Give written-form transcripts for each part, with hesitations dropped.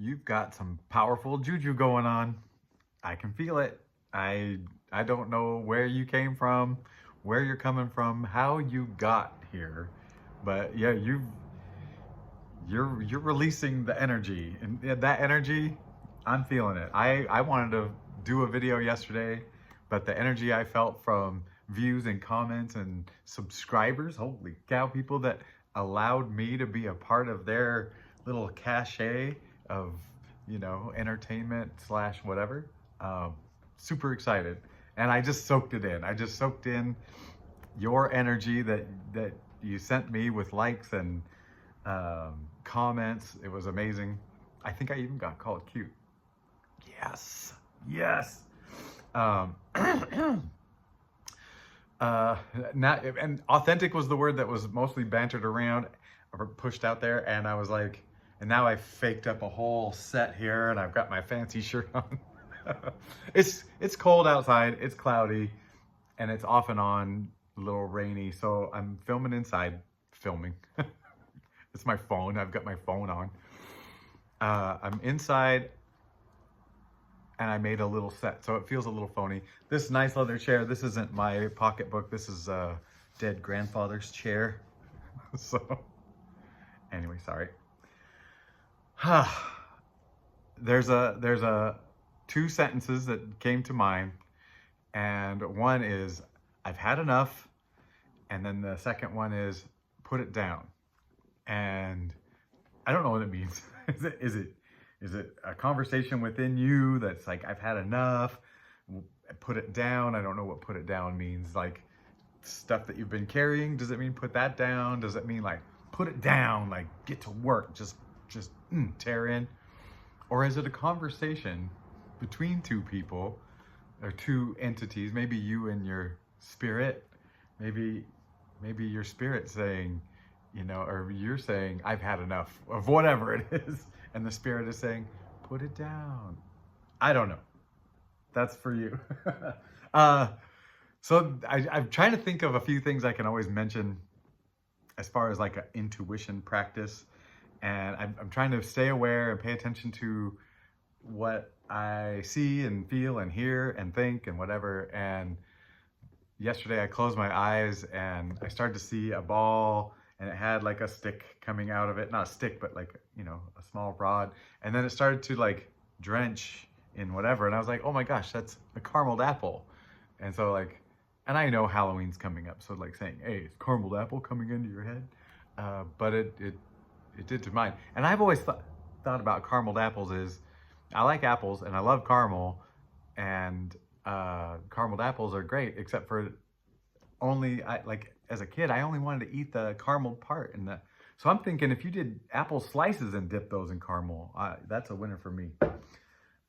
you've got some powerful juju going on. I can feel it. I don't know where you came from, where you're coming from, how you got here, but yeah, you're releasing the energy, and that energy, I'm feeling it. I wanted to do a video yesterday, but the energy I felt from views and comments and subscribers, holy cow, people that allowed me to be a part of their little cachet of, entertainment slash whatever. Super excited. And I just soaked it in. I just soaked in your energy that you sent me with likes and comments. It was amazing. I think I even got called cute. Yes. Yes. Not, and authentic was the word that was mostly bantered around or pushed out there. And I was like, and now I faked up a whole set here and I've got my fancy shirt on. It's cold outside, it's cloudy, and it's off and on, a little rainy. So I'm filming inside, filming. It's my phone, I've got my phone on. I'm inside and I made a little set, so it feels a little phony. This nice leather chair, this isn't my pocketbook, this is a dead grandfather's chair. So, anyway, sorry. There's a two sentences that came to mind, and one is, I've had enough, and then the second one is, put it down. And I don't know what it means. Is it a conversation within you that's like, I've had enough, put it down? I don't know what put it down means. Like, stuff that you've been carrying, does it mean put that down? Does it mean like, put it down, like get to work, just tear in? Or is it a conversation between two people or two entities, maybe you and your spirit, maybe your spirit saying, or you're saying, I've had enough of whatever it is, and the spirit is saying, put it down. I don't know. That's for you. So I'm trying to think of a few things I can always mention as far as like an intuition practice. And I'm trying to stay aware and pay attention to what I see and feel and hear and think and whatever. And yesterday I closed my eyes and I started to see a ball, and it had like a stick coming out of it. Not a stick, but like, a small rod. And then it started to like drench in whatever. And I was like, oh my gosh, that's a carameled apple. And so like, and I know Halloween's coming up. So like saying, hey, is carameled apple coming into your head? But it did to mine. And I've always thought about carameled apples is, I like apples and I love caramel, and carameled apples are great, except for as a kid, I only wanted to eat the caramel part. So I'm thinking if you did apple slices and dip those in caramel, that's a winner for me.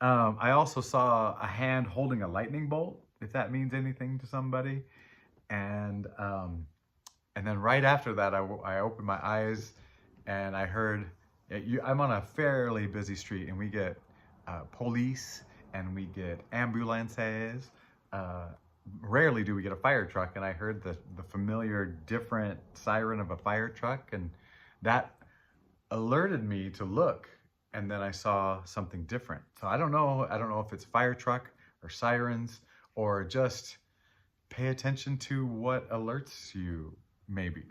I also saw a hand holding a lightning bolt, if that means anything to somebody. And then right after that, I opened my eyes and I heard, I'm on a fairly busy street, and we get police and we get ambulances. Rarely do we get a fire truck, and I heard the familiar different siren of a fire truck, and that alerted me to look, and then I saw something different. So I don't know if it's fire truck or sirens, or just pay attention to what alerts you, maybe.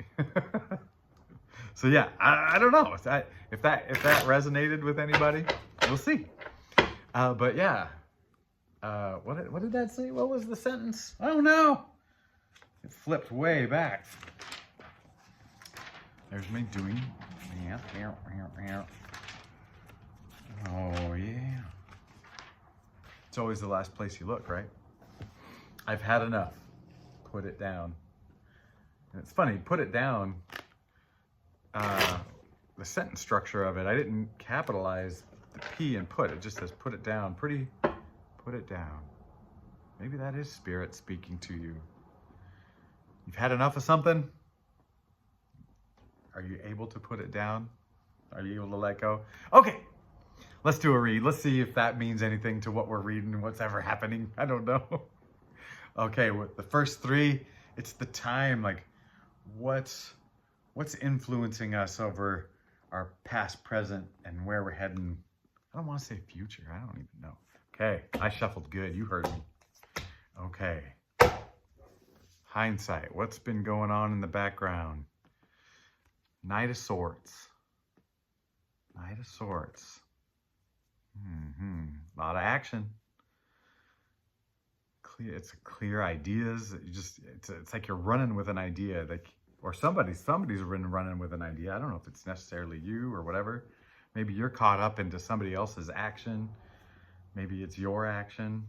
So yeah, I don't know if that resonated with anybody. We'll see. But yeah, what did that say? What was the sentence? I don't know. It flipped way back. There's me doing. Oh yeah. It's always the last place you look, right? I've had enough. Put it down. And it's funny, put it down. The sentence structure of it, I didn't capitalize the P and put. It just says put it down. Pretty, put it down. Maybe that is spirit speaking to you. You've had enough of something? Are you able to put it down? Are you able to let go? Okay, let's do a read. Let's see if that means anything to what we're reading and what's ever happening. I don't know. Okay, with the first three, it's the time. Like, what's influencing us over our past, present, and where we're heading I don't want to say future. I don't even know. Okay, I shuffled good. You heard me. Okay. Hindsight. What's been going on in the background? Knight of Swords. Knight of Swords. A lot of action. Clear. It's clear ideas. It's like you're running with an idea. Like, or somebody's running with an idea. I don't know if it's necessarily you or whatever. Maybe you're caught up into somebody else's action. Maybe it's your action.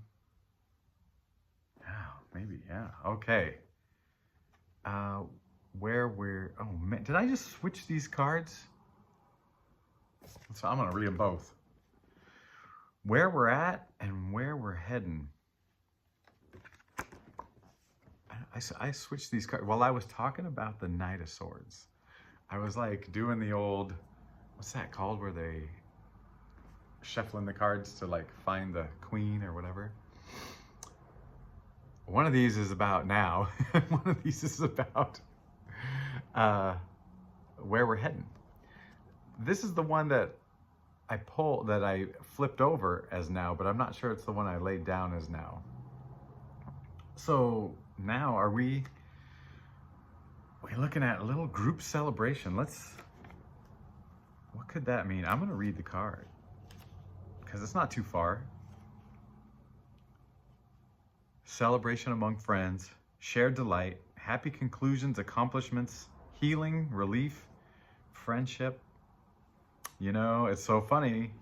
Oh, maybe, yeah. Okay. Oh man, did I just switch these cards? So I'm gonna read them both. Where we're at and where we're heading. I switched these cards. While I was talking about the Knight of Swords, I was like doing the old, what's that called, where they shuffling the cards to like find the queen or whatever. One of these is about now. One of these is about where we're heading. This is the one that I flipped over as now, but I'm not sure it's the one I laid down as now. So now we're looking at a little group celebration. What could that mean? I'm gonna read the card because it's not too far. Celebration among friends, shared delight, happy conclusions, accomplishments, healing, relief, friendship. You know, it's so funny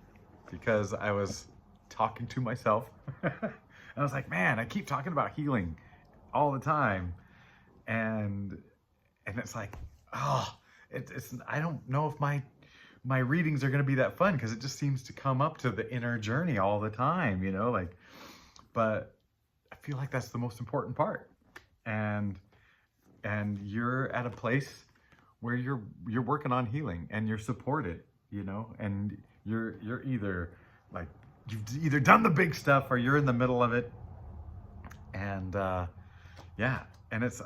because I was talking to myself and I was like, man, I keep talking about healing all the time. And it's like, oh, it's I don't know if my readings are going to be that fun because it just seems to come up to the inner journey all the time, you know, like, but I feel like that's the most important part. And you're at a place where you're working on healing and you're supported, you know, and you're either like, you've either done the big stuff or you're in the middle of it. And yeah, and it's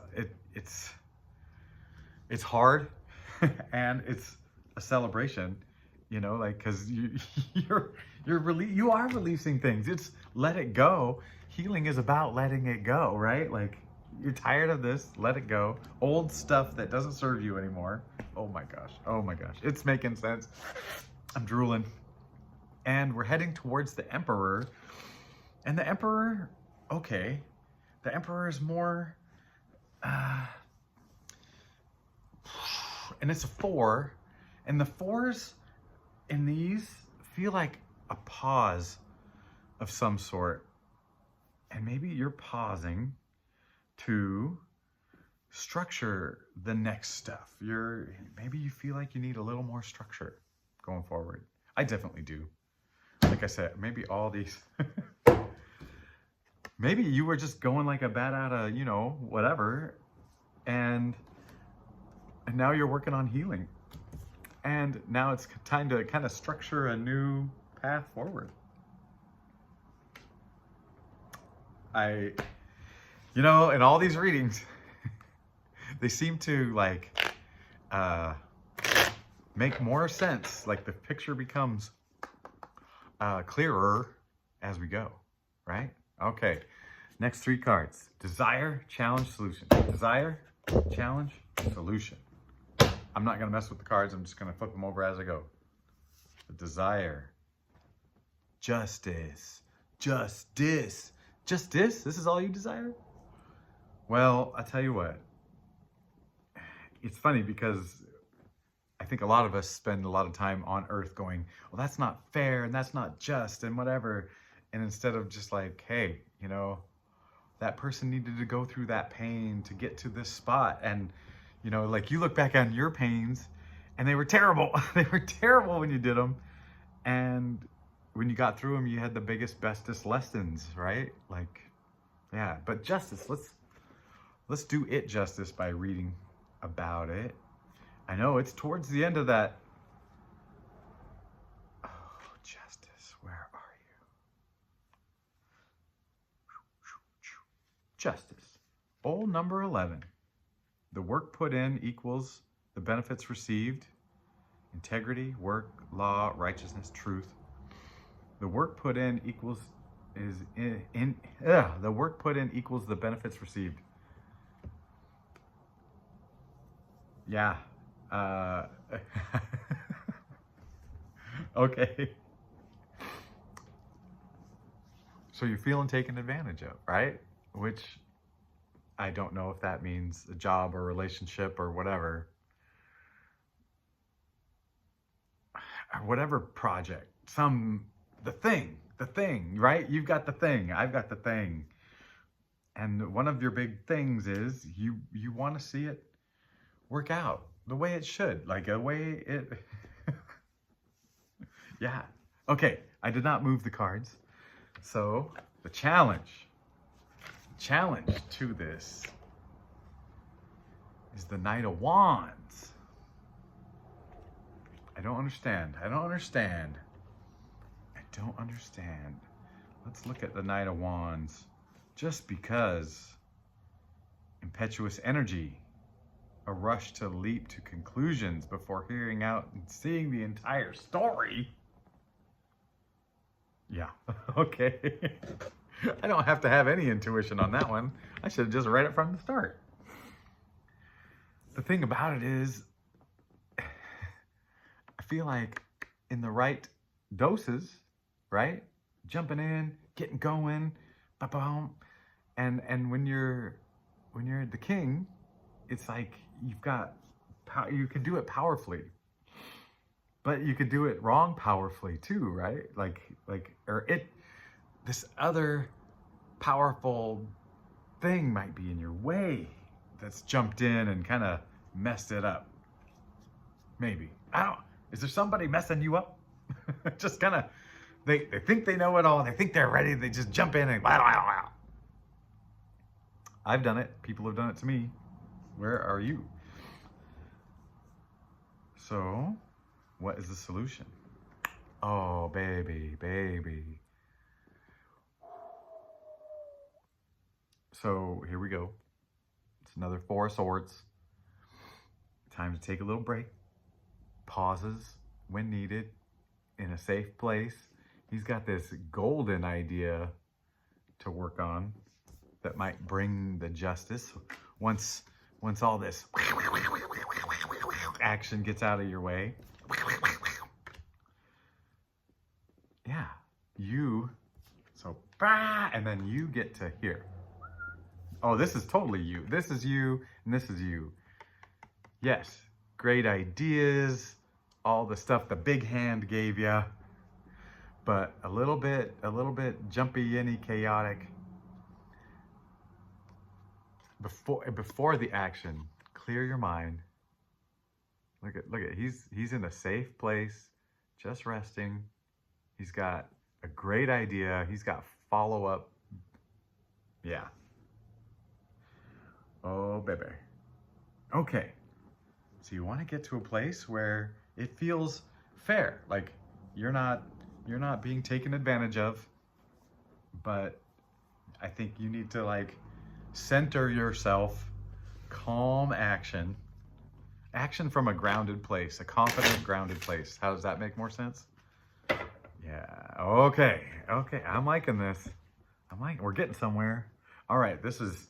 hard and it's a celebration, you know, like, cause you are releasing things. It's let it go. Healing is about letting it go, right? Like, you're tired of this, let it go. Old stuff that doesn't serve you anymore. Oh my gosh, it's making sense. I'm drooling. And we're heading towards the Emperor. And the Emperor, okay, the Emperor is more, and it's a 4. And the 4s in these feel like a pause of some sort. And maybe you're pausing to structure the next stuff. Maybe you feel like you need a little more structure going forward. I definitely do. Like I said, maybe all these, maybe you were just going like a bat out of, you know, whatever. And now you're working on healing. And now it's time to kind of structure a new path forward. You know, in all these readings, they seem to like make more sense. Like the picture becomes clearer as we go, right? Okay, next 3 cards. Desire, challenge, solution. Desire, challenge, solution. I'm not gonna mess with the cards. I'm just gonna flip them over as I go. The desire, justice, justice. Justice? This is all you desire? Well, I tell you what, it's funny because I think a lot of us spend a lot of time on earth going, well, that's not fair and that's not just and whatever. And instead of just like, hey, you know, that person needed to go through that pain to get to this spot. And, you know, like you look back on your pains and they were terrible. They were terrible when you did them. And when you got through them, you had the biggest, bestest lessons, right? Like, yeah, but justice, let's do it justice by reading about it. I know it's towards the end of that. Oh, justice, where are you? Justice, bowl number 11. The work put in equals the benefits received. Integrity, work, law, righteousness, truth. The work put in equals the work put in equals the benefits received. Yeah. Uh, okay. So you're feeling taken advantage of, right? Which I don't know if that means a job or relationship or whatever. Or whatever project. The thing, right? You've got the thing, I've got the thing. And one of your big things is you want to see it work out the way it should, like a way it yeah. Okay, I did not move the cards. So the challenge to this is the Knight of Wands. I don't understand. Let's look at the Knight of Wands. Just because impetuous energy, a rush to leap to conclusions before hearing out and seeing the entire story. Yeah, okay. I don't have to have any intuition on that one. I should have just read it from the start. The thing about it is, I feel like in the right doses, right? Jumping in, getting going, ba-boom. And when you're the king, it's like you've got you can do it powerfully. But you could do it wrong powerfully too, right? This other powerful thing might be in your way that's jumped in and kind of messed it up. Maybe. Is there somebody messing you up? Just kind of, they think they know it all. They think they're ready. They just jump in and blah, blah, blah. I've done it. People have done it to me. Where are you? So, what is the solution? Oh, baby. So, here we go. It's another Four of Swords. Time to take a little break. Pauses when needed in a safe place. He's got this golden idea to work on that might bring the justice once all this action gets out of your way. Yeah, and then you get to hear. Oh, this is totally you. This is you, and this is you. Yes, great ideas, all the stuff the big hand gave you, but a little bit jumpy-inny, chaotic. Before the action, clear your mind. Look at he's in a safe place, just resting. He's got a great idea. He's got follow-up. Yeah. Oh, baby. Okay. So you want to get to a place where it feels fair, like you're not being taken advantage of, but I think you need to like center yourself, calm action from a grounded place, a confident, grounded place. How does that make more sense? Yeah, okay, I'm liking this. We're getting somewhere. All right, this is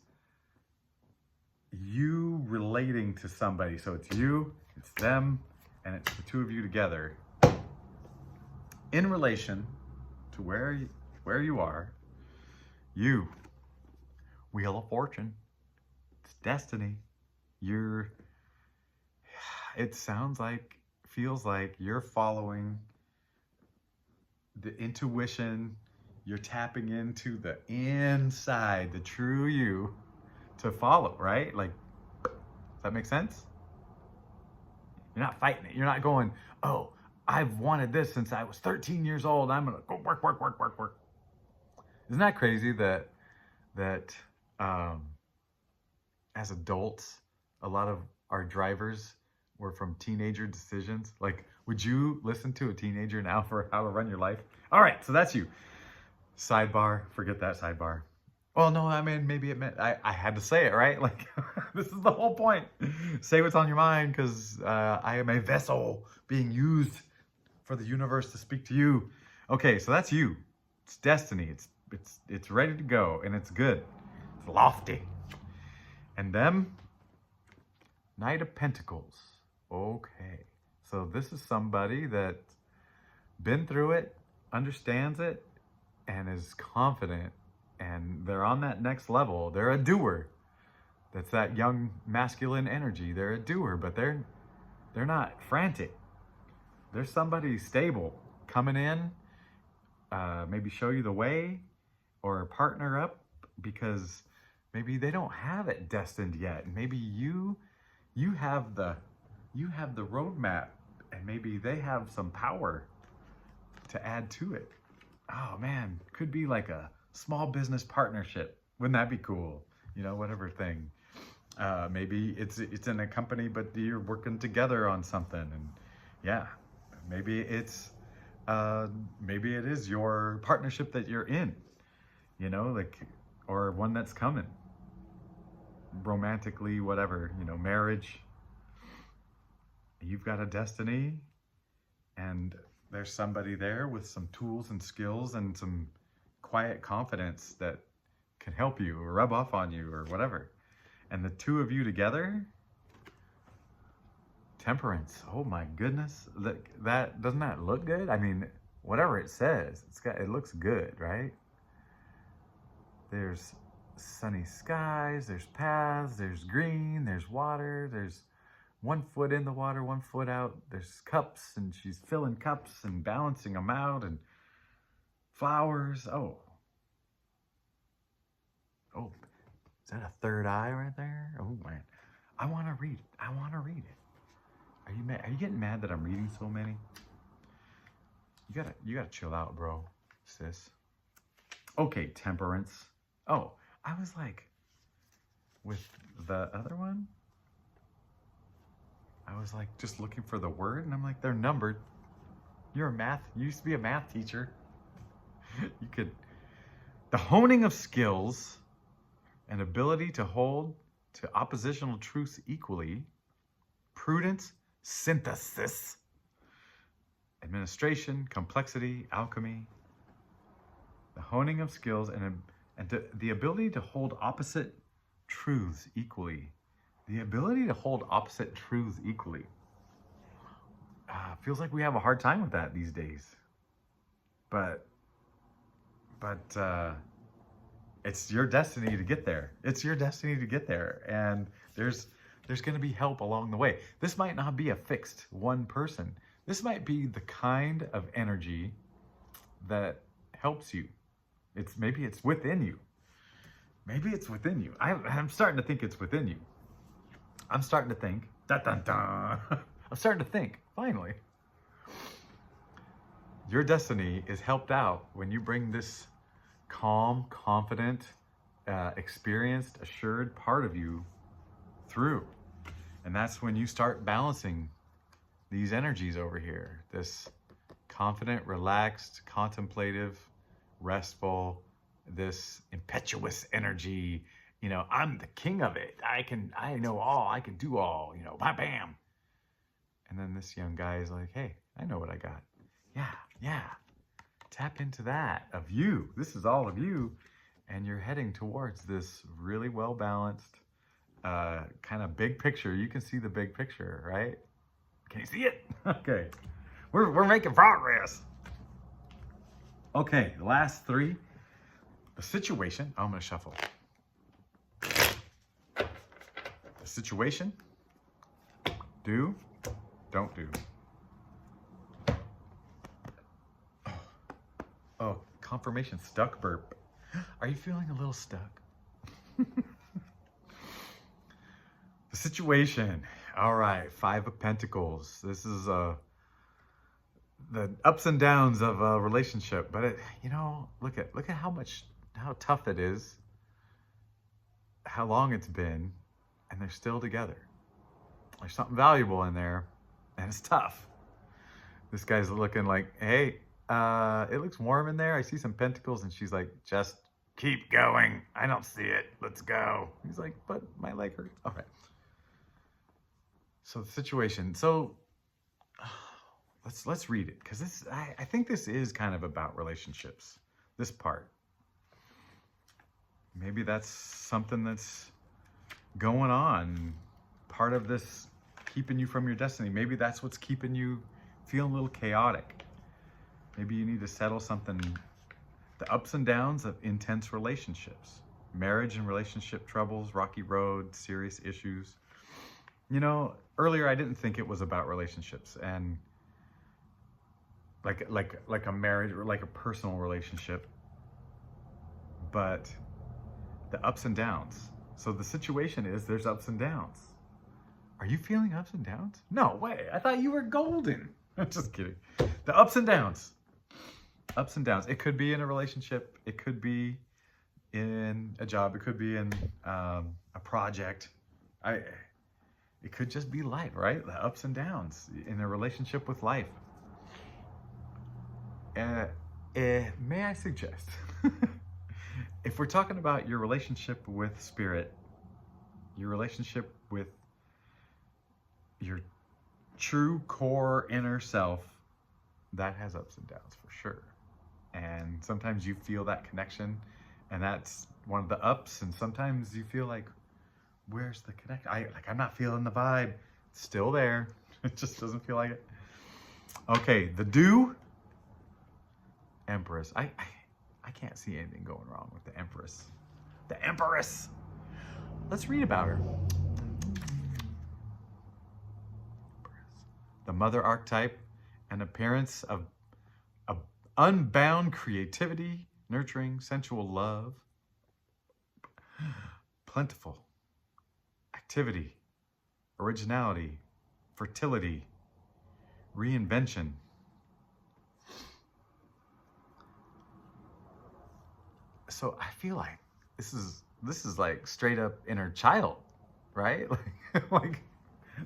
you relating to somebody. So it's you, it's them, and it's the two of you together in relation to where you are. You, Wheel of Fortune, it's destiny. It feels like you're following the intuition. You're tapping into the inside, the true you to follow, right? Like, does that make sense? You're not fighting it. You're not going, oh, I've wanted this since I was 13 years old. I'm going to go work. Isn't that crazy that as adults, a lot of our drivers were from teenager decisions? Like, would you listen to a teenager now for how to run your life? All right, so that's you. Sidebar, forget that sidebar. Well, no, I mean, maybe it meant I had to say it, right? Like, this is the whole point. Say what's on your mind, because I am a vessel being used for the universe to speak to you. Okay, so that's you. It's destiny. It's ready to go, and it's good. It's lofty. And them, Knight of Pentacles. Okay. So this is somebody that's been through it, understands it, and is confident, and they're on that next level. They're a doer. That's that young masculine energy. They're a doer, but they're not frantic. There's somebody stable coming in, maybe show you the way or partner up, because maybe they don't have it destined yet. And maybe you have the roadmap, and maybe they have some power to add to it. Oh man, could be like a small business partnership. Wouldn't that be cool? Whatever thing. Maybe it's in a company, but you're working together on something, and yeah, maybe it is your partnership that you're in, like, or one that's coming, romantically, whatever, marriage. You've got a destiny, and there's somebody there with some tools and skills and some quiet confidence that can help you or rub off on you or whatever. And the two of you together, Temperance. Oh my goodness. That doesn't that look good? I mean, whatever it says, it looks good, right? There's sunny skies, there's paths, there's green, there's water, there's 1 foot in the water, 1 foot out. There's cups, and she's filling cups and balancing them out, and flowers. Oh, is that a third eye right there? Oh man, I want to read it. I want to read it. Are you mad? Are you getting mad that I'm reading so many? You gotta chill out, bro, sis. Okay, Temperance. Oh, I was like, with the other one, I was like just looking for the word, and I'm like, they're numbered. You used to be a math teacher. The honing of skills and ability to hold to oppositional truths equally, prudence, synthesis, administration, complexity, alchemy, the honing of skills and the ability to hold opposite truths equally. The ability to hold opposite truths equally. Feels like we have a hard time with that these days. But it's your destiny to get there. It's your destiny to get there. And there's going to be help along the way. This might not be a fixed one person. This might be the kind of energy that helps you. Maybe it's within you. Maybe it's within you. I'm starting to think it's within you. I'm starting to think. Dun, dun, dun. I'm starting to think, finally. Your destiny is helped out when you bring this calm, confident, experienced, assured part of you through. And that's when you start balancing these energies over here. This confident, relaxed, contemplative, restful, this impetuous energy. I'm the king of it. I know all, I can do all, bam. And then this young guy is like, hey, I know what I got. Yeah. Tap into that of you. This is all of you. And you're heading towards this really well-balanced, kind of big picture. You can see the big picture, right? Can you see it? Okay. We're making progress. Okay, the last three. The situation. I'm going to shuffle. The situation. Do. Don't do. Oh, confirmation. Stuck burp. Are you feeling a little stuck? The situation. All right. 5 of Pentacles. This is the ups and downs of a relationship. But look at how tough it is, how long it's been, and they're still together. There's something valuable in there, and it's tough. This guy's looking like, hey, it looks warm in there. I see some pentacles, and she's like, just keep going. I don't see it. Let's go. He's like, but my leg hurts. All right. So the situation. So let's read it, because I think this is kind of about relationships. This part. Maybe that's something that's going on. Part of this keeping you from your destiny. Maybe that's what's keeping you feeling a little chaotic. Maybe you need to settle something. The ups and downs of intense relationships. Marriage and relationship troubles, rocky road, serious issues. You know, earlier I didn't think it was about relationships and like a marriage or like a personal relationship, but the ups and downs. So the situation is there's ups and downs. Are you feeling ups and downs? No way. I thought you were golden. I'm just kidding. The ups and downs. Ups and downs. It could be in a relationship. It could be in a job. It could be in a project. It could just be life, right? The ups and downs in a relationship with life. May I suggest, if we're talking about your relationship with spirit, your relationship with your true core inner self, that has ups and downs for sure. And sometimes you feel that connection, and that's one of the ups. And sometimes you feel like, where's the connection? I'm not feeling the vibe. It's still there. It just doesn't feel like it. Okay, the do. Empress. I can't see anything going wrong with the Empress. The Empress. Let's read about her. The mother archetype, an appearance of unbound creativity, nurturing, sensual love, plentiful, activity, originality, fertility, reinvention. So I feel like this is like straight up inner child, right? Like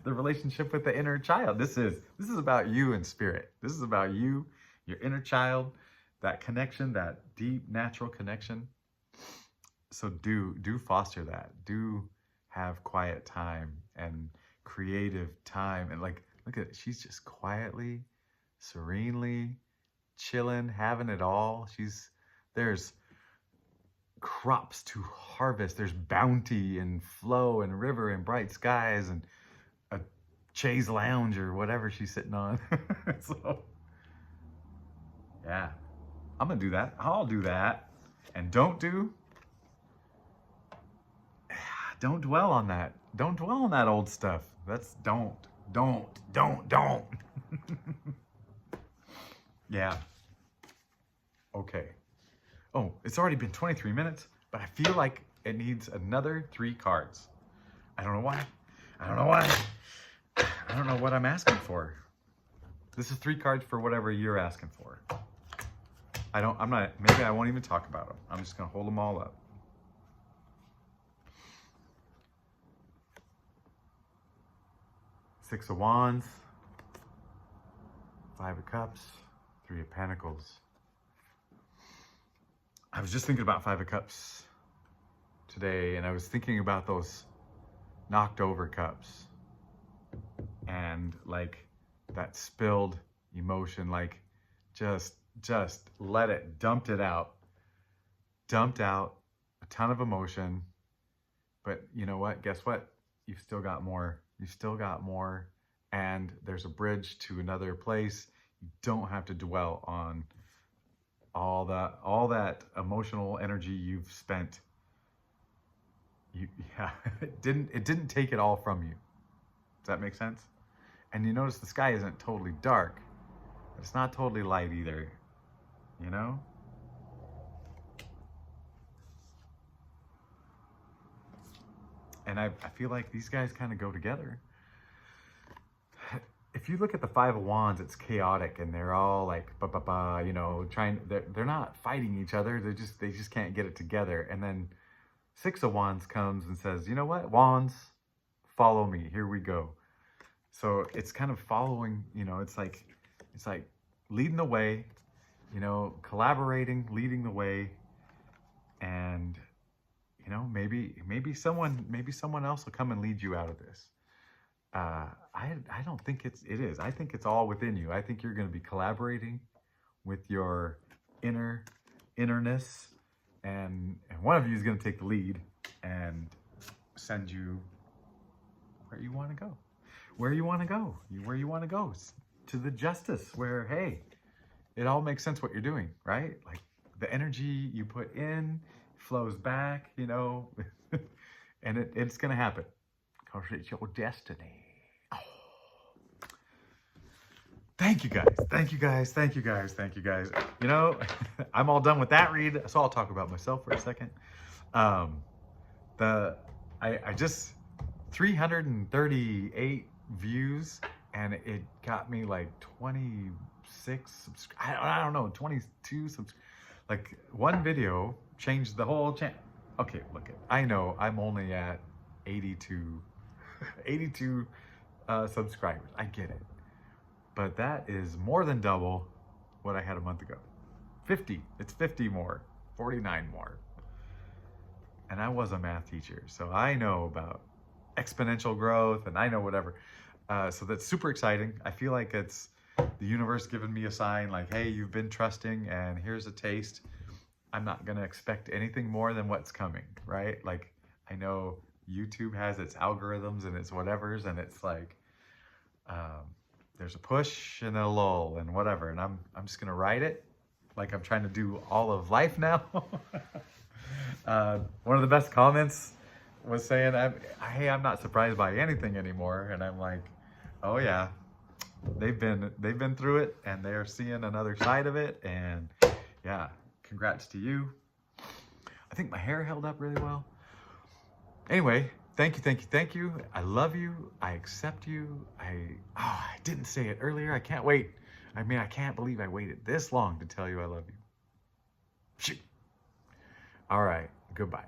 the relationship with the inner child. This is about you and spirit. This is about you, your inner child, that connection, that deep natural connection. So do foster that. Do have quiet time and creative time. And like, look at it. She's just quietly, serenely chilling, having it all. There's crops to harvest. There's bounty and flow and river and bright skies and a chaise lounge or whatever she's sitting on. So yeah, I'm gonna do that. I'll do that. And don't dwell on that. Don't dwell on that old stuff. That's don't. Yeah. Okay. Oh, it's already been 23 minutes, but I feel like it needs another 3 cards. I don't know why. I don't know what I'm asking for. This is 3 cards for whatever you're asking for. Maybe I won't even talk about them. I'm just gonna hold them all up. Six of Wands, 5 of Cups, 3 of Pentacles. I was just thinking about 5 of Cups today, and I was thinking about those knocked over cups and like that spilled emotion, like just let it, dumped out a ton of emotion. But you know what? Guess what? You've still got more. And there's a bridge to another place. You don't have to dwell on all that emotional energy you've spent. It didn't take it all from you. Does that make sense? And you notice the sky isn't totally dark, but it's not totally light either, you know? And I feel like these guys kind of go together. If you look at the 5 of Wands, it's chaotic, and they're all like, you know, they're not fighting each other. They just can't get it together. And then 6 of Wands comes and says, you know what, Wands, follow me. Here we go. So it's kind of following, you know, it's like leading the way, you know, collaborating, leading the way. And, you know, maybe someone else will come and lead you out of this. I don't think it is. I think it's all within you. I think you're going to be collaborating with your innerness, and one of you is going to take the lead and send you where you want to go. Where you want to go. Where you want to go. To the justice where, hey, it all makes sense what you're doing, right? Like the energy you put in flows back, you know, and it's going to happen because it's your destiny. Oh. Thank you guys. Thank you guys. Thank you guys. Thank you guys. You know, I'm all done with that read, so I'll talk about myself for a second. I just 338 views, and it got me like 26 I don't know, 22 like one video changed the whole channel. Okay, look, I know I'm only at 82 subscribers. I get it, but that is more than double what I had a month ago. 50, it's 50 more, 49 more. And I was a math teacher, so I know about exponential growth, and I know whatever. So that's super exciting. I feel like it's the universe giving me a sign like, hey, you've been trusting and here's a taste. I'm not gonna expect anything more than what's coming, right? Like, I know YouTube has its algorithms and its whatevers, and it's like, there's a push and a lull and whatever, and I'm just gonna ride it like I'm trying to do all of life now. One of the best comments was saying, hey, I'm not surprised by anything anymore. And I'm like, oh yeah, they've been through it, and they're seeing another side of it. And yeah, congrats to you. I think my hair held up really well. Anyway, thank you. I love you. I accept you. I didn't say it earlier. I can't wait. I mean, I can't believe I waited this long to tell you I love you. Shoot. All right, goodbye.